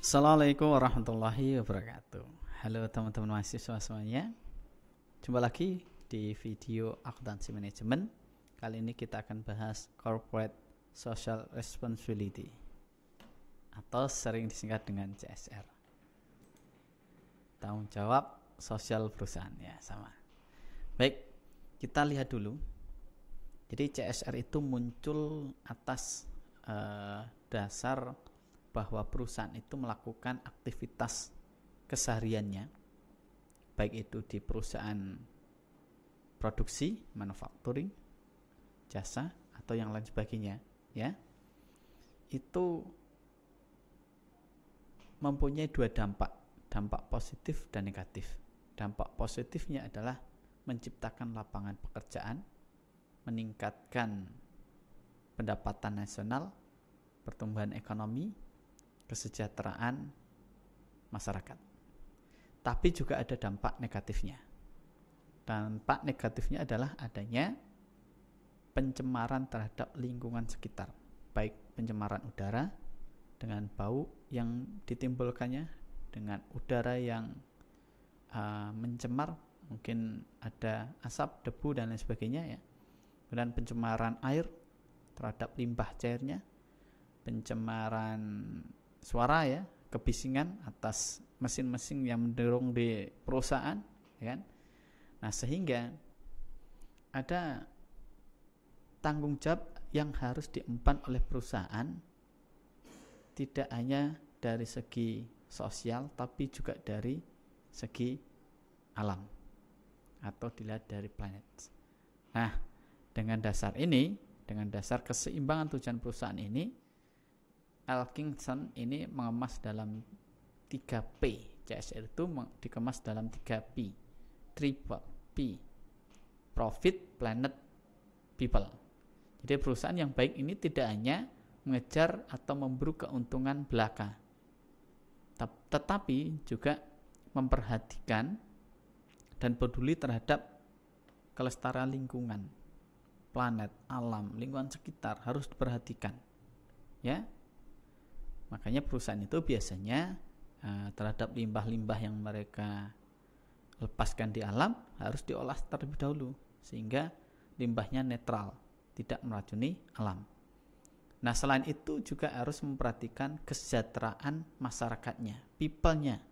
Assalamualaikum warahmatullahi wabarakatuh. Halo teman-teman mahasiswa semuanya. Jumpa lagi di video akuntansi manajemen. Kali ini kita akan bahas Corporate Social Responsibility atau sering disingkat dengan CSR. Tanggung jawab sosial perusahaan, ya sama. Baik, kita lihat dulu. Jadi CSR itu muncul atas dasar bahwa perusahaan itu melakukan aktivitas kesehariannya, baik itu di perusahaan produksi, manufacturing, jasa, atau yang lain sebagainya, ya, itu mempunyai dua dampak positif dan negatif. Dampak positifnya adalah menciptakan lapangan pekerjaan, meningkatkan pendapatan nasional, pertumbuhan ekonomi, kesejahteraan masyarakat. Tapi juga ada dampak negatifnya. Dampak negatifnya adalah adanya pencemaran terhadap lingkungan sekitar, baik pencemaran udara dengan bau yang ditimbulkannya, dengan udara yang mencemar, mungkin ada asap, debu dan lain sebagainya, ya. Kemudian pencemaran air terhadap limbah cairnya, pencemaran suara, ya, kebisingan atas mesin-mesin yang mendorong di perusahaan, ya kan? Nah, sehingga ada tanggung jawab yang harus diemban oleh perusahaan, tidak hanya dari segi sosial tapi juga dari segi alam atau dilihat dari planet. Nah, dengan dasar ini, dengan dasar keseimbangan tujuan perusahaan ini, Elkington ini mengemas dalam 3P. CSR itu dikemas dalam 3P. Triple P. Profit, Planet, People. Jadi perusahaan yang baik ini tidak hanya mengejar atau memburu keuntungan belaka, tetapi juga memperhatikan dan peduli terhadap kelestarian lingkungan, planet, alam, lingkungan sekitar harus diperhatikan, ya. Makanya perusahaan itu biasanya terhadap limbah-limbah yang mereka lepaskan di alam harus diolah terlebih dahulu sehingga limbahnya netral, tidak meracuni alam. Nah, selain itu juga harus memperhatikan kesejahteraan masyarakatnya, people-nya,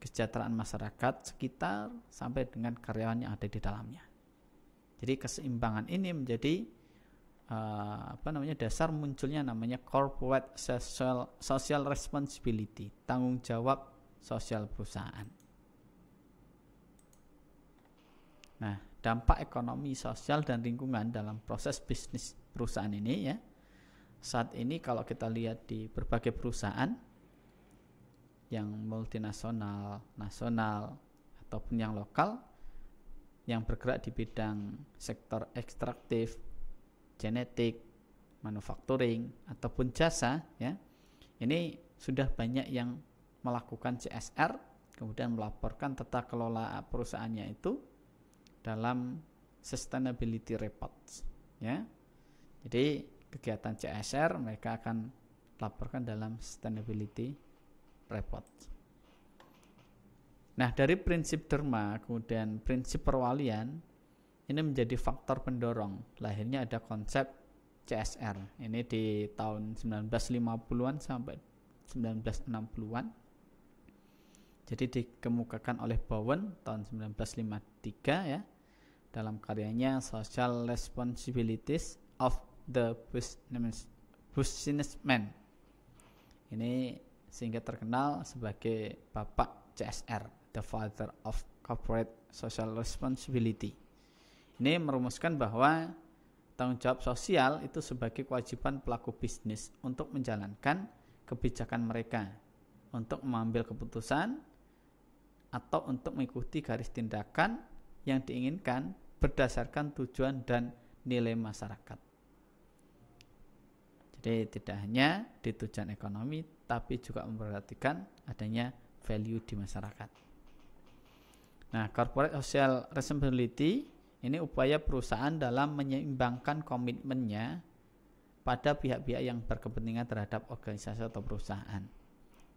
kesejahteraan masyarakat sekitar sampai dengan karyawan yang ada di dalamnya. Jadi keseimbangan ini menjadi dasar munculnya namanya corporate social responsibility, tanggung jawab sosial perusahaan. Nah, dampak ekonomi, sosial dan lingkungan dalam proses bisnis perusahaan ini, ya. Saat ini kalau kita lihat di berbagai perusahaan yang multinasional, nasional ataupun yang lokal yang bergerak di bidang sektor ekstraktif, genetik, manufacturing ataupun jasa, ya, ini sudah banyak yang melakukan CSR, kemudian melaporkan tata kelola perusahaannya itu dalam sustainability reports, ya. Jadi kegiatan CSR mereka akan laporkan dalam sustainability report. Nah, dari prinsip Dharma kemudian prinsip perwalian ini menjadi faktor pendorong lahirnya ada konsep CSR. Ini di tahun 1950-an sampai 1960-an. Jadi dikemukakan oleh Bowen tahun 1953, ya, dalam karyanya Social Responsibilities of the Businessman. Ini sehingga terkenal sebagai Bapak CSR, the Father of Corporate Social Responsibility. Ini merumuskan bahwa tanggung jawab sosial itu sebagai kewajiban pelaku bisnis untuk menjalankan kebijakan mereka, untuk mengambil keputusan atau untuk mengikuti garis tindakan yang diinginkan berdasarkan tujuan dan nilai masyarakat. Jadi tidak hanya di tujuan ekonomi tapi juga memperhatikan adanya value di masyarakat. Nah, corporate social responsibility Ini upaya perusahaan dalam menyeimbangkan komitmennya pada pihak-pihak yang berkepentingan terhadap organisasi atau perusahaan,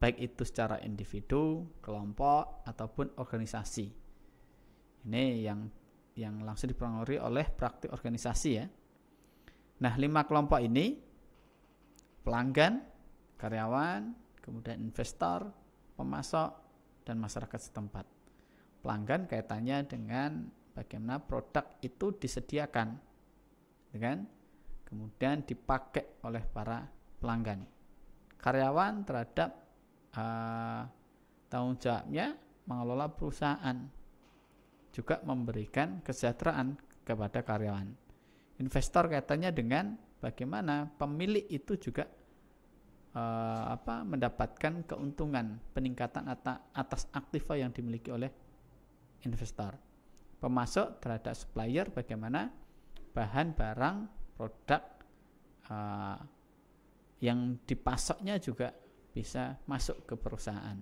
baik itu secara individu, kelompok, ataupun organisasi. Ini yang langsung dipengaruhi oleh praktik organisasi ya. Nah, 5 kelompok ini, pelanggan, karyawan, kemudian investor, pemasok, dan masyarakat setempat. Pelanggan kaitannya dengan bagaimana produk itu disediakan, kemudian dipakai oleh para pelanggan. Karyawan terhadap tanggung jawabnya mengelola perusahaan, juga memberikan kesejahteraan kepada karyawan. Investor kaitannya dengan bagaimana pemilik itu juga mendapatkan keuntungan, peningkatan atas aktiva yang dimiliki oleh investor. Pemasok terhadap supplier, bagaimana bahan, barang, produk yang dipasoknya juga bisa masuk ke perusahaan.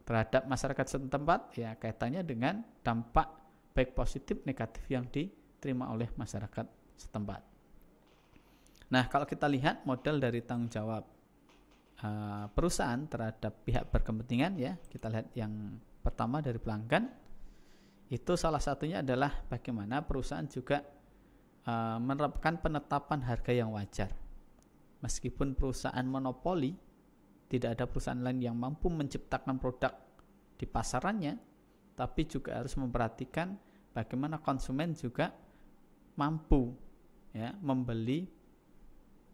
Terhadap masyarakat setempat, ya kaitannya dengan dampak baik positif negatif yang diterima oleh masyarakat setempat. Nah, kalau kita lihat model dari tanggung jawab perusahaan terhadap pihak berkepentingan, ya kita lihat yang pertama dari pelanggan. Itu salah satunya adalah bagaimana perusahaan juga menerapkan penetapan harga yang wajar. Meskipun perusahaan monopoli, tidak ada perusahaan lain yang mampu menciptakan produk di pasarannya, tapi juga harus memperhatikan bagaimana konsumen juga mampu ya membeli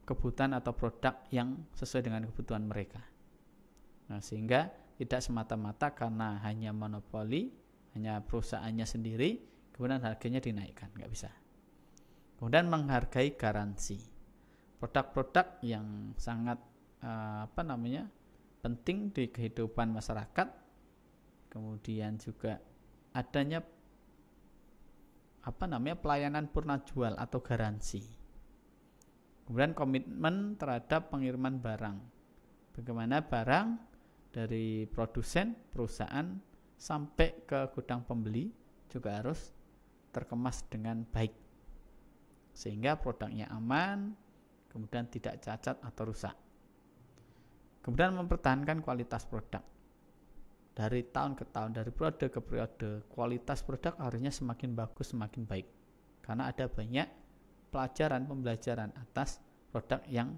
kebutuhan atau produk yang sesuai dengan kebutuhan mereka. Nah, sehingga tidak semata-mata karena hanya monopoli, hanya perusahaannya sendiri, kemudian harganya dinaikkan, nggak bisa. Kemudian menghargai garansi. Produk-produk yang sangat penting di kehidupan masyarakat, kemudian juga adanya pelayanan purna jual atau garansi. Kemudian komitmen terhadap pengiriman barang. Bagaimana barang dari produsen, perusahaan sampai ke gudang pembeli juga harus terkemas dengan baik, sehingga produknya aman, kemudian tidak cacat atau rusak. Kemudian mempertahankan kualitas produk. Dari tahun ke tahun, dari periode ke periode, kualitas produk harusnya semakin bagus, semakin baik. Karena ada banyak pembelajaran atas produk yang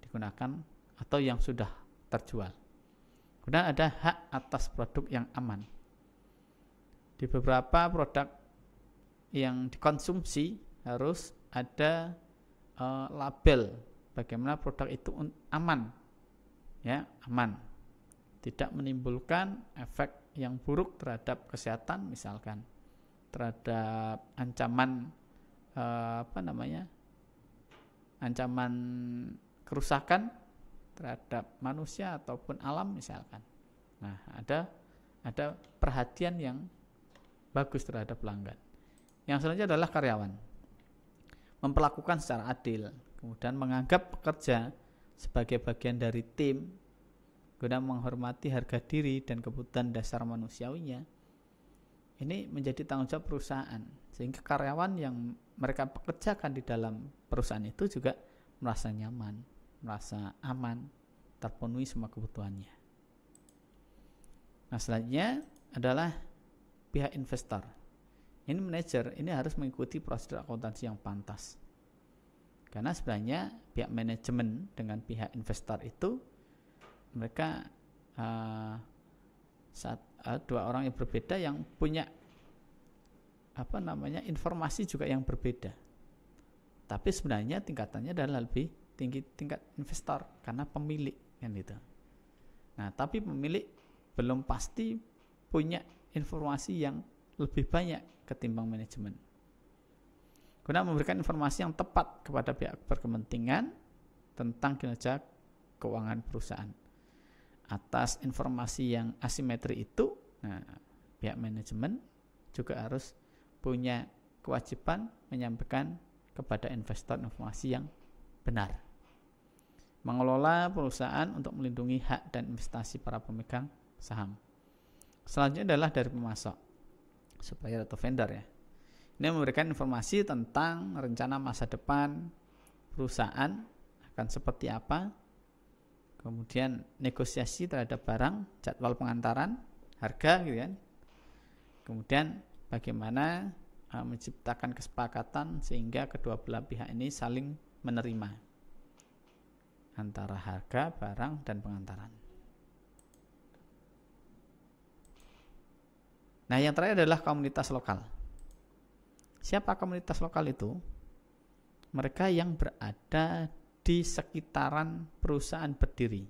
digunakan atau yang sudah terjual. Kemudian ada hak atas produk yang aman. Di beberapa produk yang dikonsumsi harus ada label bagaimana produk itu aman, ya aman, tidak menimbulkan efek yang buruk terhadap kesehatan, misalkan terhadap ancaman ancaman kerusakan terhadap manusia ataupun alam, misalkan. Nah, ada perhatian yang bagus terhadap pelanggan. Yang selanjutnya adalah karyawan. Memperlakukan secara adil, kemudian menganggap pekerja sebagai bagian dari tim, guna menghormati harga diri dan kebutuhan dasar manusiawinya. Ini menjadi tanggung jawab perusahaan, sehingga karyawan yang mereka pekerjakan di dalam perusahaan itu juga merasa nyaman, merasa aman, terpenuhi semua kebutuhannya. Nah, selanjutnya adalah pihak investor. Ini manajer, ini harus mengikuti prosedur akuntansi yang pantas. Karena sebenarnya pihak manajemen dengan pihak investor itu mereka dua orang yang berbeda yang punya informasi juga yang berbeda. Tapi sebenarnya tingkatannya adalah lebih tinggi tingkat investor karena pemilik kan gitu. Nah, tapi pemilik belum pasti punya informasi yang lebih banyak ketimbang manajemen. Guna memberikan informasi yang tepat kepada pihak berkepentingan tentang kinerja keuangan perusahaan. Atas informasi yang asimetri itu, pihak manajemen juga harus punya kewajiban menyampaikan kepada investor informasi yang benar. Mengelola perusahaan untuk melindungi hak dan investasi para pemegang saham. Selanjutnya adalah dari pemasok, supplier atau vendor ya. Ini memberikan informasi tentang rencana masa depan perusahaan akan seperti apa, kemudian negosiasi terhadap barang, jadwal pengantaran, harga gitu kan. Kemudian bagaimana menciptakan kesepakatan sehingga kedua belah pihak ini saling menerima antara harga, barang, dan pengantaran. Nah, yang terakhir adalah komunitas lokal. Siapa komunitas lokal itu? Mereka yang berada di sekitaran perusahaan berdiri.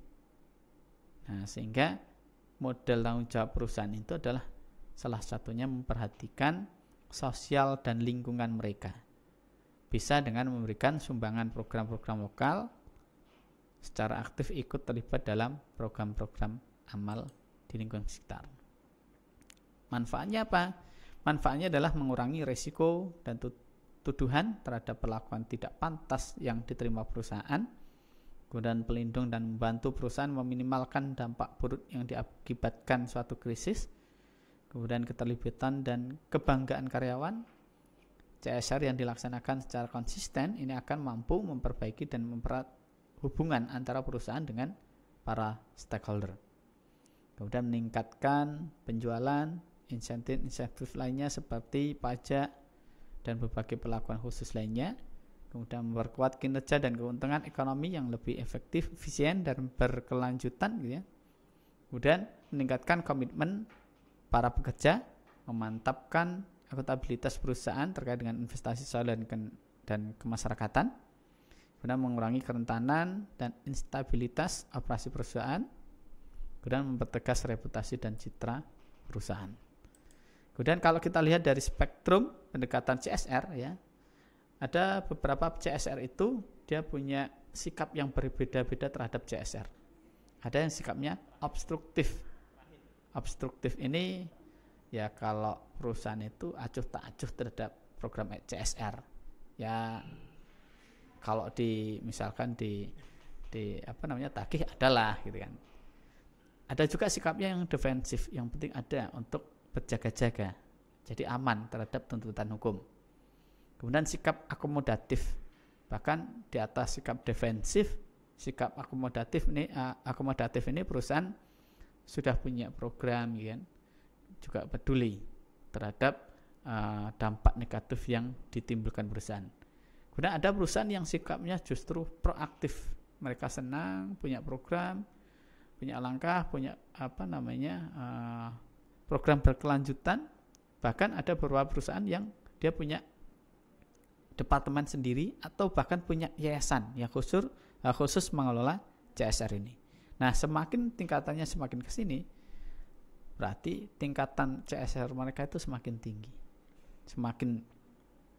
Nah, sehingga model tanggung jawab perusahaan itu adalah salah satunya memperhatikan sosial dan lingkungan mereka. Bisa dengan memberikan sumbangan program-program lokal, secara aktif ikut terlibat dalam program-program amal di lingkungan sekitar. Manfaatnya apa? Manfaatnya adalah mengurangi risiko dan tuduhan terhadap perlakuan tidak pantas yang diterima perusahaan, kemudian pelindung dan membantu perusahaan meminimalkan dampak buruk yang diakibatkan suatu krisis, kemudian keterlibatan dan kebanggaan karyawan. CSR yang dilaksanakan secara konsisten ini akan mampu memperbaiki dan mempererat hubungan antara perusahaan dengan para stakeholder, kemudian meningkatkan penjualan, insentif lainnya seperti pajak dan berbagai perlakuan khusus lainnya, kemudian memperkuat kinerja dan keuntungan ekonomi yang lebih efektif, efisien, dan berkelanjutan gitu ya. Kemudian meningkatkan komitmen para pekerja, memantapkan akuntabilitas perusahaan terkait dengan investasi sosial dan kemasyarakatan, kemudian mengurangi kerentanan dan instabilitas operasi perusahaan, kemudian mempertegas reputasi dan citra perusahaan. Kemudian kalau kita lihat dari spektrum pendekatan CSR ya, ada beberapa CSR itu dia punya sikap yang berbeda-beda terhadap CSR. Ada yang sikapnya obstruktif. Obstruktif ini ya kalau perusahaan itu acuh tak acuh terhadap program CSR. Ya kalau misalkan di tagih adalah gitu kan. Ada juga sikapnya yang defensif, yang penting ada untuk berjaga-jaga, jadi aman terhadap tuntutan hukum. Kemudian sikap akomodatif, bahkan di atas sikap defensif, sikap akomodatif ini perusahaan sudah punya program, kan, juga peduli terhadap dampak negatif yang ditimbulkan perusahaan. Kemudian ada perusahaan yang sikapnya justru proaktif, mereka senang punya program, punya langkah, punya program berkelanjutan. Bahkan ada beberapa perusahaan yang dia punya departemen sendiri atau bahkan punya yayasan yang khusus mengelola CSR ini. Nah, semakin tingkatannya semakin ke sini, berarti tingkatan CSR mereka itu semakin tinggi. Semakin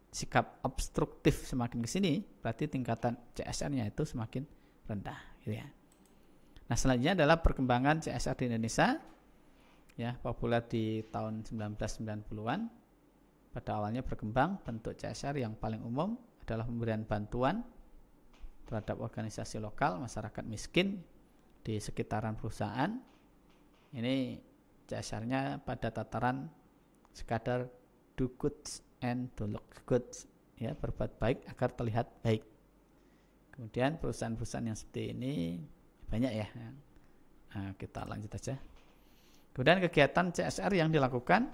sikap obstruktif semakin ke sini, berarti tingkatan CSR-nya itu semakin rendah, gitu ya. Nah, selanjutnya adalah perkembangan CSR di Indonesia. Ya, populer di tahun 1990-an. Pada awalnya berkembang, bentuk CSR yang paling umum adalah pemberian bantuan terhadap organisasi lokal, masyarakat miskin di sekitaran perusahaan. Ini CSR-nya pada tataran sekadar do good and to look good, ya, berbuat baik agar terlihat baik. Kemudian perusahaan-perusahaan yang seperti ini banyak ya. Nah, kita lanjut aja. Kemudian kegiatan CSR yang dilakukan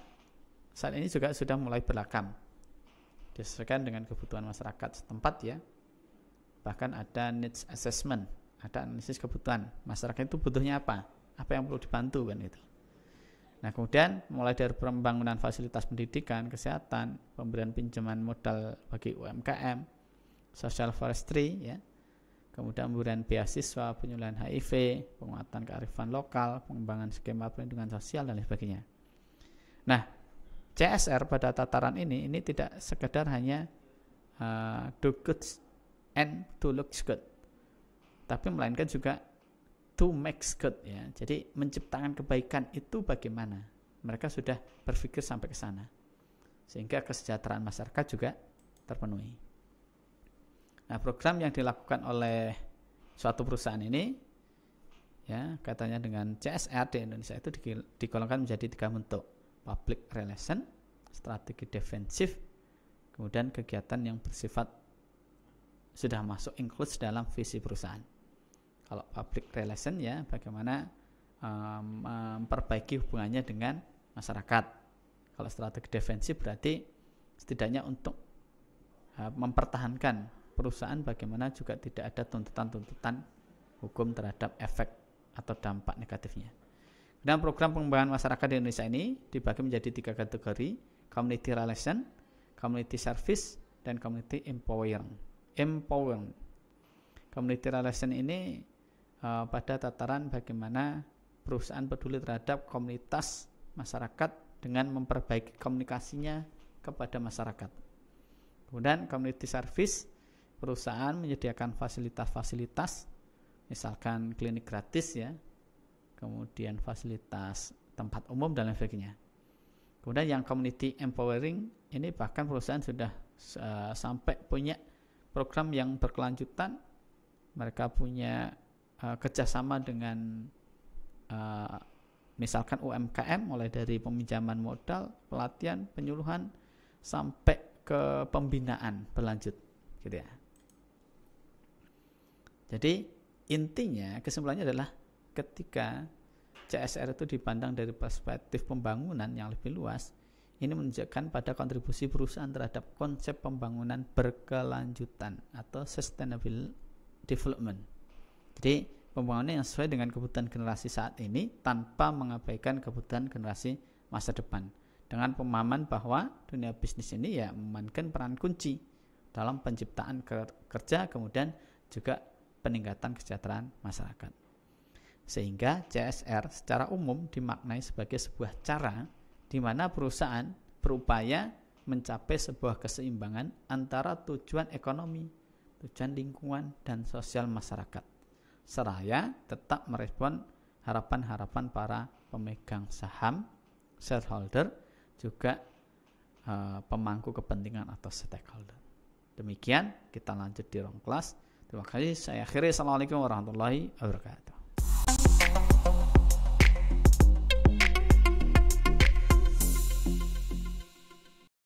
saat ini juga sudah mulai beragam, disesuaikan dengan kebutuhan masyarakat setempat ya. Bahkan ada needs assessment, ada analisis kebutuhan masyarakat itu butuhnya apa yang perlu dibantu kan itu. Nah, kemudian mulai dari pembangunan fasilitas pendidikan, kesehatan, pemberian pinjaman modal bagi UMKM, social forestry ya. Kemudian pemberian beasiswa, penyuluhan HIV, penguatan kearifan lokal, pengembangan skema perlindungan sosial dan lain sebagainya. Nah, CSR pada tataran ini tidak sekedar hanya do good and to look good, tapi melainkan juga to make good ya. Jadi menciptakan kebaikan itu bagaimana? Mereka sudah berpikir sampai ke sana, sehingga kesejahteraan masyarakat juga terpenuhi. Nah, program yang dilakukan oleh suatu perusahaan ini, ya, katanya dengan CSR di Indonesia itu digolongkan menjadi 3 bentuk: public relation, strategi defensif, kemudian kegiatan yang bersifat sudah masuk include dalam visi perusahaan. Kalau public relation ya bagaimana memperbaiki hubungannya dengan masyarakat. Kalau strategi defensif berarti setidaknya untuk mempertahankan perusahaan bagaimana juga tidak ada tuntutan-tuntutan hukum terhadap efek atau dampak negatifnya. Dan program pengembangan masyarakat di Indonesia ini dibagi menjadi 3 kategori: community relation, community service, dan community empowering. Community relation ini pada tataran bagaimana perusahaan peduli terhadap komunitas masyarakat dengan memperbaiki komunikasinya kepada masyarakat. Kemudian community service, perusahaan menyediakan fasilitas-fasilitas, misalkan klinik gratis ya, kemudian fasilitas tempat umum dan lain sebagainya. Kemudian yang community empowering ini bahkan perusahaan sudah sampai punya program yang berkelanjutan. Mereka punya kerjasama dengan misalkan UMKM, mulai dari peminjaman modal, pelatihan, penyuluhan, sampai ke pembinaan berlanjut gitu ya. Jadi intinya, kesimpulannya adalah ketika CSR itu dipandang dari perspektif pembangunan yang lebih luas, ini menunjukkan pada kontribusi perusahaan terhadap konsep pembangunan berkelanjutan atau sustainable development. Jadi pembangunan yang sesuai dengan kebutuhan generasi saat ini tanpa mengabaikan kebutuhan generasi masa depan, dengan pemahaman bahwa dunia bisnis ini ya memainkan peran kunci dalam penciptaan kerja, kemudian juga peningkatan kesejahteraan masyarakat. Sehingga CSR secara umum dimaknai sebagai sebuah cara di mana perusahaan berupaya mencapai sebuah keseimbangan antara tujuan ekonomi, tujuan lingkungan, dan sosial masyarakat, seraya tetap merespon harapan-harapan para pemegang saham, shareholder, juga pemangku kepentingan atau stakeholder. Demikian, kita lanjut di ruang kelas. Terima kasih, saya akhiri. Assalamualaikum warahmatullahi wabarakatuh.